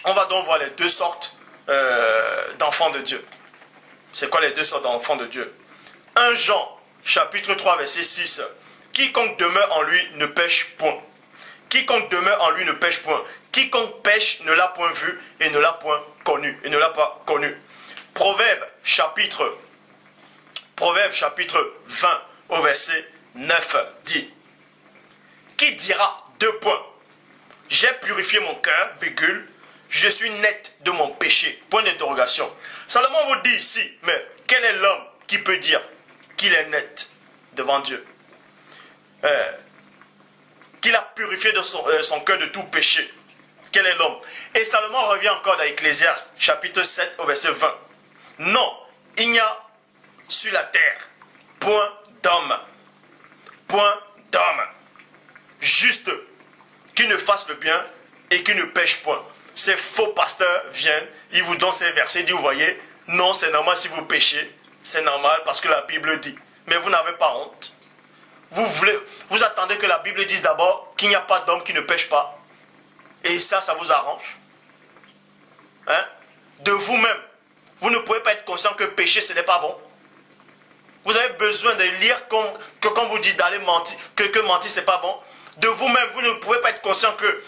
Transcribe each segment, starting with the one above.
On va donc voir les deux sortes d'enfants de Dieu. C'est quoi les deux sortes d'enfants de Dieu? 1 Jean, chapitre 3, verset 6. Quiconque demeure en lui ne pêche point. Quiconque demeure en lui ne pêche point. Quiconque pêche ne l'a point vu et ne l'a point connu. Et ne l'a pas connu. Proverbe chapitre 20 au verset 9 dit. Qui dira 2 points. J'ai purifié mon cœur, virgule. Je suis net de mon péché. Point d'interrogation. Salomon vous dit ici, mais quel est l'homme qui peut dire qu'il est net devant Dieu? Qu'il a purifié de son cœur de tout péché. Quel est l'homme? Et Salomon revient encore dans Ecclésiaste, chapitre 7, au verset 20. Non, il n'y a sur la terre point d'homme juste qui ne fasse le bien et qui ne pêche point. Ces faux pasteurs viennent, ils vous donnent ces versets, ils disent, vous voyez, non, c'est normal si vous péchez, c'est normal parce que la Bible dit. Mais vous n'avez pas honte. Vous attendez que la Bible dise d'abord qu'il n'y a pas d'homme qui ne pêche pas. Et ça vous arrange. Hein? De vous-même, vous ne pouvez pas être conscient que pécher, ce n'est pas bon. Vous avez besoin de lire que quand vous dites d'aller mentir, que mentir, ce n'est pas bon. De vous-même, vous ne pouvez pas être conscient que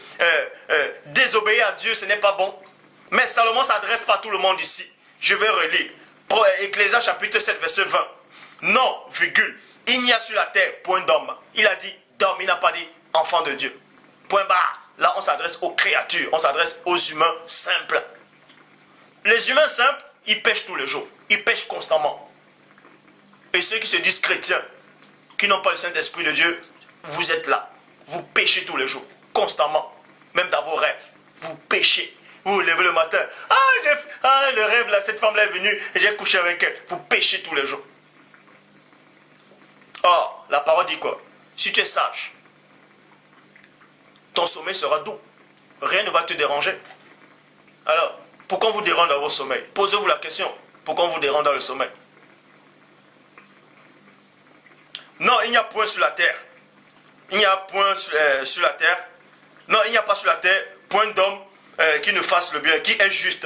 désobéir à Dieu, ce n'est pas bon. Mais Salomon ne s'adresse pas à tout le monde ici. Je vais relire. Ecclésiaste chapitre 7, verset 20. Non, virgule. Il n'y a sur la terre point d'homme. Il a dit d'homme, il n'a pas dit enfant de Dieu. Point barre. Là, on s'adresse aux créatures, on s'adresse aux humains simples. Les humains simples, ils pêchent tous les jours. Ils pêchent constamment. Et ceux qui se disent chrétiens, qui n'ont pas le Saint-Esprit de Dieu, vous êtes là. Vous péchez tous les jours, constamment. Même dans vos rêves, vous péchez. Vous vous levez le matin. Le rêve, là, cette femme-là est venue et j'ai couché avec elle. Vous péchez tous les jours. Or, la parole dit quoi? Si tu es sage, ton sommeil sera doux. Rien ne va te déranger. Alors, pourquoi on vous dérange dans vos sommeils? Posez-vous la question. Pourquoi on vous dérange dans le sommeil? Non, il n'y a point sur la terre. Il n'y a point sur la terre. Non, il n'y a pas sur la terre point d'homme qui ne fasse le bien, qui est juste.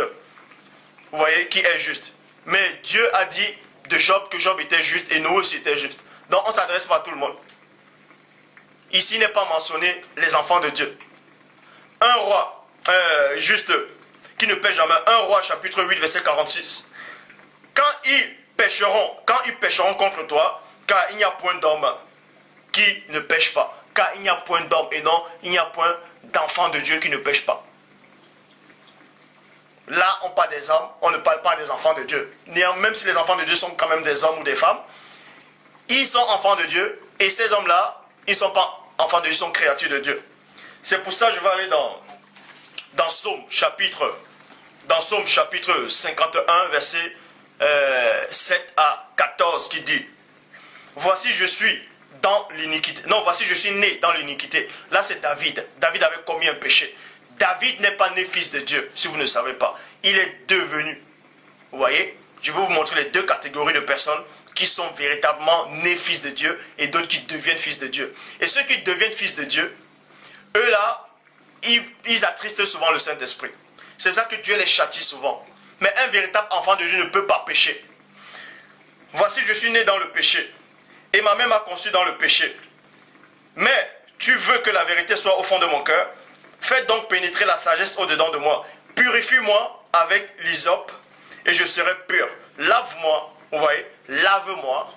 Vous voyez, qui est juste. Mais Dieu a dit de Job que Job était juste et Noé aussi était juste. Donc on ne s'adresse pas à tout le monde. Ici n'est pas mentionné les enfants de Dieu. Un roi juste qui ne pêche jamais. Un roi chapitre 8 verset 46. Quand ils pécheront contre toi, car il n'y a point d'homme qui ne pêche pas. Car il n'y a point d'homme et non, il n'y a point d'enfants de Dieu qui ne pêchent pas. Là, on parle des hommes, on ne parle pas des enfants de Dieu. Même si les enfants de Dieu sont quand même des hommes ou des femmes, ils sont enfants de Dieu et ces hommes-là, ils ne sont pas enfants de Dieu, ils sont créatures de Dieu. C'est pour ça que je vais aller dans Psaume chapitre 51, verset 7 à 14 qui dit: voici je suis dans l'iniquité. Non, voici je suis né dans l'iniquité. Là c'est David. David avait commis un péché. David n'est pas né fils de Dieu, si vous ne savez pas. Il est devenu. Vous voyez? Je vais vous montrer les deux catégories de personnes qui sont véritablement nés fils de Dieu et d'autres qui deviennent fils de Dieu. Et ceux qui deviennent fils de Dieu, eux là, ils attristent souvent le Saint-Esprit. C'est pour ça que Dieu les châtie souvent. Mais un véritable enfant de Dieu ne peut pas pécher. Voici, je suis né dans le péché. Et ma mère m'a conçu dans le péché. Mais tu veux que la vérité soit au fond de mon cœur. Fais donc pénétrer la sagesse au-dedans de moi. Purifie-moi avec l'hysope et je serai pur. Lave-moi, vous voyez, lave-moi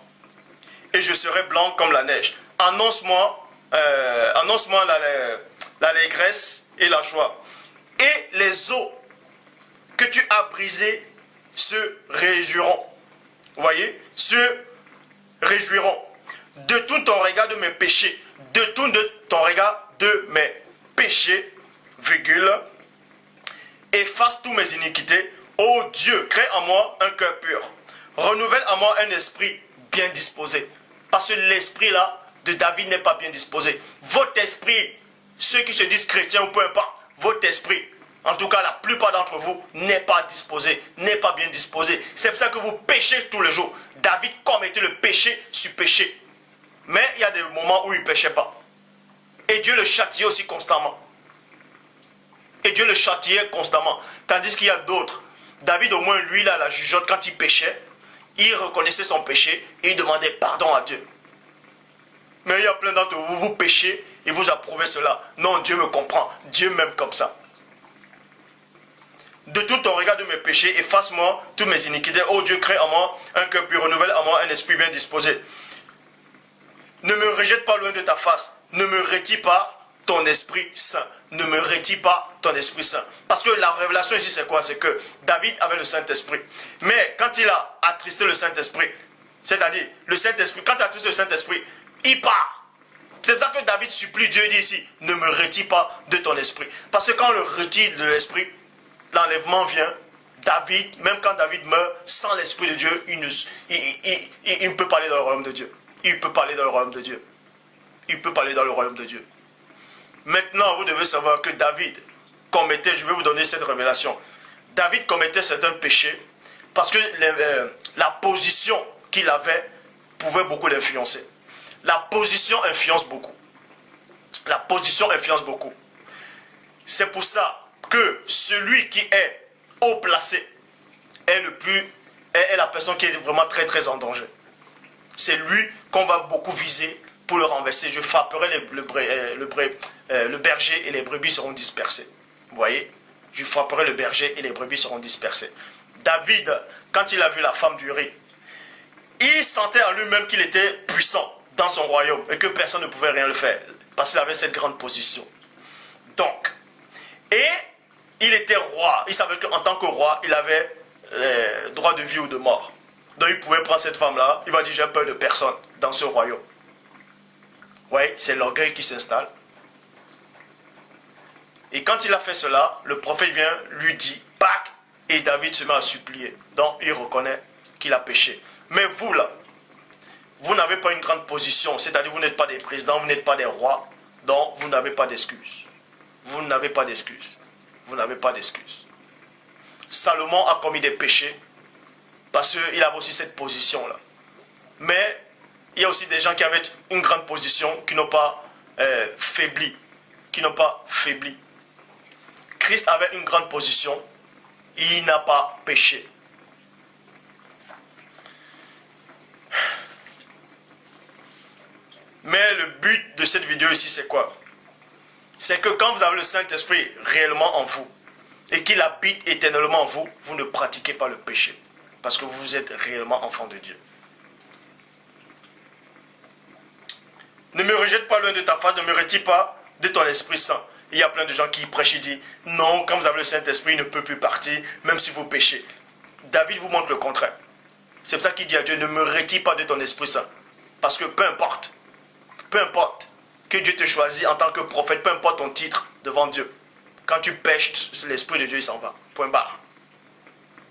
et je serai blanc comme la neige. Annonce-moi l'allégresse et la joie. Et les os que tu as brisés se réjouiront. Vous voyez, se réjouiront. Détourne ton regard de mes péchés. Détourne ton regard de mes péchés, virgule. Efface tous mes iniquités. Ô Dieu, crée en moi un cœur pur. Renouvelle en moi un esprit bien disposé. Parce que l'esprit là de David n'est pas bien disposé. Votre esprit, ceux qui se disent chrétiens ou peu importe, votre esprit, en tout cas la plupart d'entre vous, n'est pas disposé, n'est pas bien disposé. C'est pour ça que vous péchez tous les jours. David commettait le péché sur péché. Mais il y a des moments où il ne péchait pas. Et Dieu le châtiait aussi constamment. Et Dieu le châtiait constamment. Tandis qu'il y a d'autres. David, au moins, lui, là, la jugeote, quand il péchait, il reconnaissait son péché et il demandait pardon à Dieu. Mais il y a plein d'entre vous, vous péchez et vous approuvez cela. Non, Dieu me comprend. Dieu m'aime comme ça. De tout ton regard de mes péchés, efface-moi toutes mes iniquités. Oh Dieu, crée en moi un cœur pur, renouvelle en moi un esprit bien disposé. Ne me rejette pas loin de ta face. Ne me retire pas ton Esprit Saint. Ne me retire pas ton Esprit Saint. Parce que la révélation ici, c'est quoi? C'est que David avait le Saint-Esprit. Mais quand il a attristé le Saint-Esprit, c'est-à-dire le Saint-Esprit, quand il a attristé le Saint-Esprit, il part. C'est ça que David supplie Dieu, dit ici, ne me retire pas de ton esprit. Parce que quand on le retire de l'esprit, l'enlèvement vient. David, même quand David meurt, sans l'esprit de Dieu, il ne peut pas aller dans le royaume de Dieu. Il peut pas aller dans le royaume de Dieu. Il peut pas aller dans le royaume de Dieu. Maintenant, vous devez savoir que David commettait, je vais vous donner cette révélation. David commettait certains péchés parce que la position qu'il avait pouvait beaucoup l'influencer. La position influence beaucoup. La position influence beaucoup. C'est pour ça que celui qui est haut placé est la personne qui est vraiment très très en danger. C'est lui qu'on va beaucoup viser pour le renverser. Je frapperai le berger et les brebis seront dispersées. Vous voyez? Je frapperai le berger et les brebis seront dispersées. David, quand il a vu la femme d'Uri, il sentait en lui-même qu'il était puissant dans son royaume et que personne ne pouvait rien le faire parce qu'il avait cette grande position. Donc, et il était roi. Il savait qu'en tant que roi, il avait droit de vie ou de mort. Donc il pouvait prendre cette femme-là, il va dire j'ai peur de personne dans ce royaume. Oui, c'est l'orgueil qui s'installe. Et quand il a fait cela, le prophète vient, lui dit, pac, et David se met à supplier. Donc il reconnaît qu'il a péché. Mais vous là, vous n'avez pas une grande position, c'est-à-dire vous n'êtes pas des présidents, vous n'êtes pas des rois, donc vous n'avez pas d'excuses. Vous n'avez pas d'excuses. Vous n'avez pas d'excuses. Salomon a commis des péchés parce qu'il avait aussi cette position-là. Mais il y a aussi des gens qui avaient une grande position qui n'ont pas faibli. Qui n'ont pas faibli. Christ avait une grande position, il n'a pas péché. Mais le but de cette vidéo ici, c'est quoi? C'est que quand vous avez le Saint-Esprit réellement en vous, et qu'il habite éternellement en vous, vous ne pratiquez pas le péché. Parce que vous êtes réellement enfant de Dieu. Ne me rejette pas loin de ta face, ne me retire pas de ton Esprit Saint. Il y a plein de gens qui prêchent et disent, non, quand vous avez le Saint-Esprit, il ne peut plus partir, même si vous péchez. David vous montre le contraire. C'est pour ça qu'il dit à Dieu, ne me retire pas de ton Esprit Saint. Parce que peu importe que Dieu te choisit en tant que prophète, peu importe ton titre devant Dieu. Quand tu pêches, l'Esprit de Dieu il s'en va. Point barre.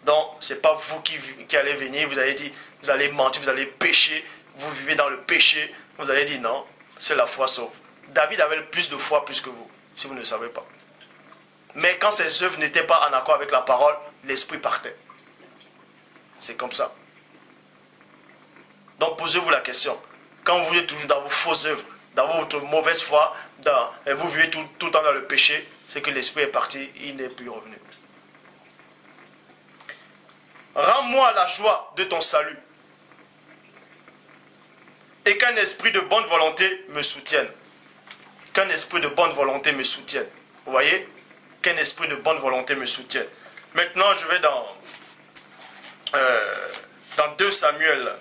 Donc, ce n'est pas vous qui allez venir, vous allez dire, vous allez mentir, vous allez pécher, vous vivez dans le péché. Vous allez dire non, c'est la foi sauve. David avait plus de foi plus que vous, si vous ne le savez pas. Mais quand ses œuvres n'étaient pas en accord avec la parole, l'esprit partait. C'est comme ça. Donc posez-vous la question. Quand vous êtes toujours dans vos fausses œuvres, dans votre mauvaise foi, et vous vivez tout le temps dans le péché, c'est que l'esprit est parti, il n'est plus revenu. Rends-moi la joie de ton salut. Et qu'un esprit de bonne volonté me soutienne. Qu'un esprit de bonne volonté me soutienne. Vous voyez? Qu'un esprit de bonne volonté me soutienne. Maintenant, je vais dans 2 Samuel.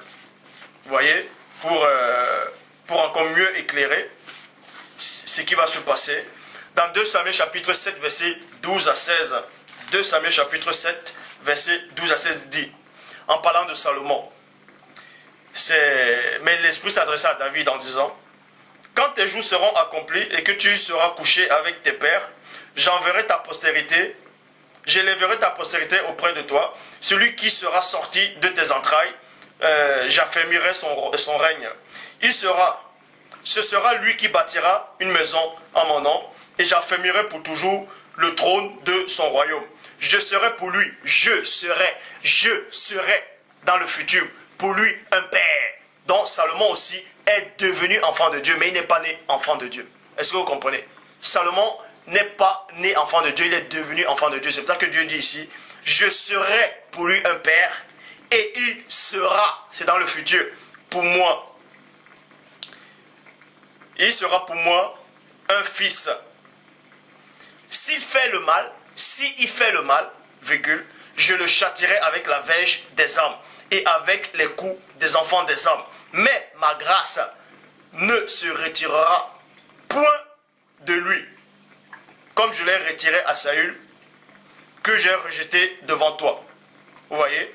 Vous voyez? Pour encore mieux éclairer ce qui va se passer. Dans 2 Samuel chapitre 7, verset 12 à 16. 2 Samuel chapitre 7, verset 12 à 16 dit, en parlant de Salomon, mais l'Esprit s'adressa à David en disant, quand tes jours seront accomplis et que tu seras couché avec tes pères, j'élèverai ta postérité auprès de toi. Celui qui sera sorti de tes entrailles, j'affermirai son règne. Ce sera lui qui bâtira une maison en mon nom, et j'affermirai pour toujours le trône de son royaume. Je serai pour lui, je serai dans le futur pour lui un père. Donc Salomon aussi est devenu enfant de Dieu, mais il n'est pas né enfant de Dieu. Est-ce que vous comprenez? Salomon n'est pas né enfant de Dieu, il est devenu enfant de Dieu. C'est pour ça que Dieu dit ici, je serai pour lui un père et il sera, c'est dans le futur, pour moi. Il sera pour moi un fils. S'il fait le mal, virgule, je le châtierai avec la verge des hommes et avec les coups des enfants des hommes. Mais ma grâce ne se retirera point de lui, comme je l'ai retiré à Saül, que j'ai rejeté devant toi. Vous voyez?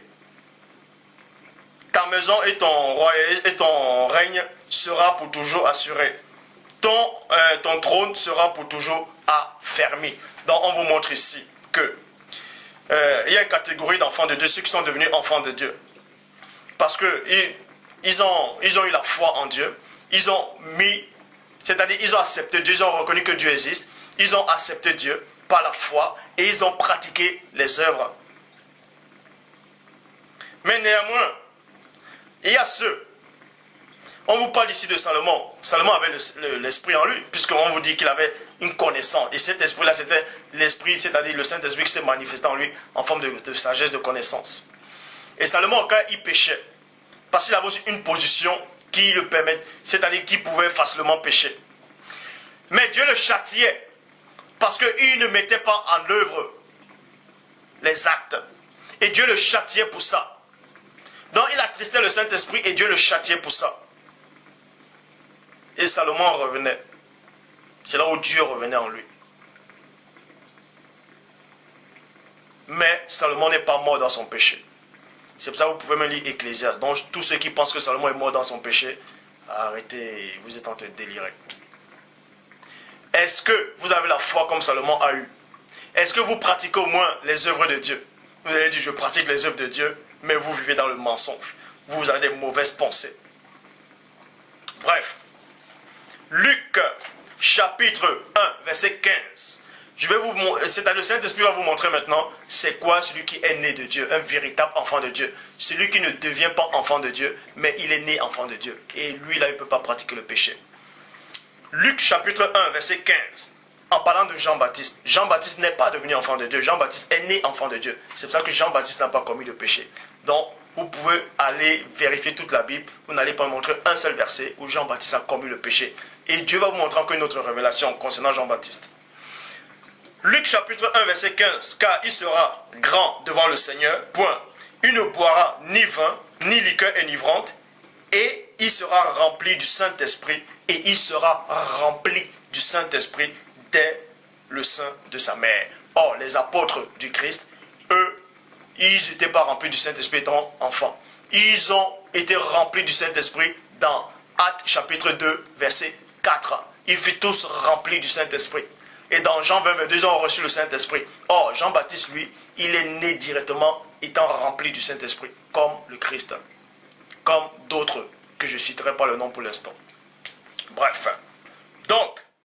Ta maison et ton règne sera pour toujours assuré. Ton trône sera pour toujours affermi. Donc on vous montre ici que il y a une catégorie d'enfants de Dieu, ceux qui sont devenus enfants de Dieu. Parce que ils ont eu la foi en Dieu. Ils ont accepté Dieu, ils ont reconnu que Dieu existe. Ils ont accepté Dieu par la foi et ils ont pratiqué les œuvres. Mais néanmoins, il y a ceux. On vous parle ici de Salomon. Salomon avait l'esprit en lui, puisqu'on vous dit qu'il avait une connaissance. Et cet esprit-là, c'était l'esprit, c'est-à-dire le Saint-Esprit qui s'est manifesté en lui en forme de sagesse, de connaissance. Et Salomon, quand il péchait, parce qu'il avait aussi une position qui le permet, c'est-à-dire qu'il pouvait facilement pécher. Mais Dieu le châtiait, parce qu'il ne mettait pas en œuvre les actes. Et Dieu le châtiait pour ça. Donc il attristait le Saint-Esprit et Dieu le châtiait pour ça. Et Salomon revenait. C'est là où Dieu revenait en lui. Mais Salomon n'est pas mort dans son péché. C'est pour ça que vous pouvez même lire Ecclésiaste. Donc tous ceux qui pensent que Salomon est mort dans son péché, arrêtez, vous êtes en train de délirer. Est-ce que vous avez la foi comme Salomon a eu? Est-ce que vous pratiquez au moins les œuvres de Dieu? Vous allez dire, je pratique les œuvres de Dieu, mais vous vivez dans le mensonge. Vous avez des mauvaises pensées. Bref. Luc, chapitre 1, verset 15. C'est-à-dire le Saint-Esprit va vous montrer maintenant c'est quoi celui qui est né de Dieu, un véritable enfant de Dieu. Celui qui ne devient pas enfant de Dieu, mais il est né enfant de Dieu. Et lui, là, il ne peut pas pratiquer le péché. Luc, chapitre 1, verset 15. En parlant de Jean-Baptiste. Jean-Baptiste n'est pas devenu enfant de Dieu. Jean-Baptiste est né enfant de Dieu. C'est pour ça que Jean-Baptiste n'a pas commis de péché. Donc, vous pouvez aller vérifier toute la Bible. Vous n'allez pas montrer un seul verset où Jean-Baptiste a commis le péché. Et Dieu va vous montrer encore une autre révélation concernant Jean-Baptiste. Luc chapitre 1 verset 15. Car il sera grand devant le Seigneur, point. Il ne boira ni vin, ni liqueur enivrante, et il sera rempli du Saint-Esprit, et il sera rempli du Saint-Esprit dès le sein de sa mère. Or, les apôtres du Christ, eux, ils n'étaient pas remplis du Saint-Esprit étant enfants. Ils ont été remplis du Saint-Esprit dans Actes chapitre 2 verset 4. Ils furent tous remplis du Saint-Esprit. Et dans Jean 20, 22, ils ont reçu le Saint-Esprit. Or, Jean-Baptiste, lui, il est né directement étant rempli du Saint-Esprit, comme le Christ. Comme d'autres que je ne citerai pas le nom pour l'instant. Bref. Donc,